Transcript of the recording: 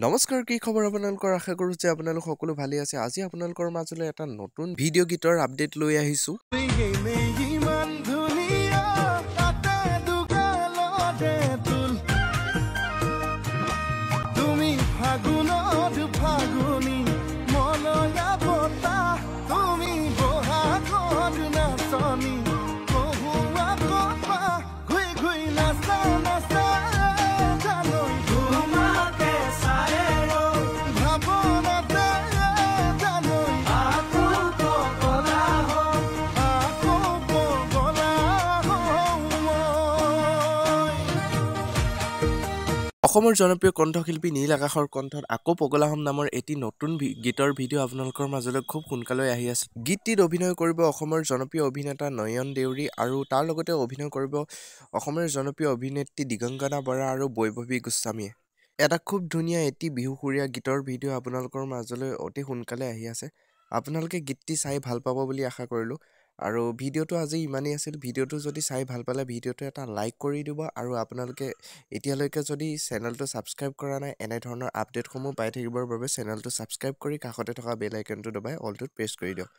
নমস্কাৰ কি খবৰ আপোনালোকৰ আশা কৰো যে আপোনালোক সকলো ভালে আছে আজি আপোনালোকৰ মাজলৈ এটা নতুন ভিডিও গীতৰ আপডেট লৈ আহিছো অসমৰ জনপ্ৰিয় কণ্ঠশিল্পী নীল আকাশৰ কণ্ঠত আকৌ পগলা হম নামৰ এটি নতুন গীতৰ ভিডিও আপোনালোকৰ মাজলৈ খুব সোনকালে আহি আছে গীতটিত অভিনয় কৰিব অসমৰ জনপ্ৰিয় অভিনেতা নয়ন দেউৰী আৰু তাৰ লগতে অভিনয় কৰিব অসমৰ জনপ্ৰিয় অভিনেত্ৰী দিগঙ্গনা বৰা আৰু বৈভৱী গোস্বামীয়ে এটা খুব ধুনীয়া এটি বিহুসুৰীয়া গীতৰ ভিডিও আপোনালোকৰ মাজলৈ অতি সোনকালে আহি আছে আপোনালোকে গীতটি চাই ভাল পাব বুলি আশা কৰিলো আৰু ভিডিওটো আজি ইমানেই আছিল ভিডিওটো যদি চাই ভাল পালে ভিডিওটো এটা লাইক কৰি দিব আৰু আপোনালোকে এতিয়ালৈকে যদি চেনেলটো সাবস্ক্ৰাইব কৰা নাই এনে ধৰণৰ আপডেটসমূহ পাই থাকিবৰ বাবে চেনেলটো সাবস্ক্ৰাইব কৰি কাষতে থকা বেল আইকনটো দবাই অলটোত প্ৰেছ কৰি দিয়ক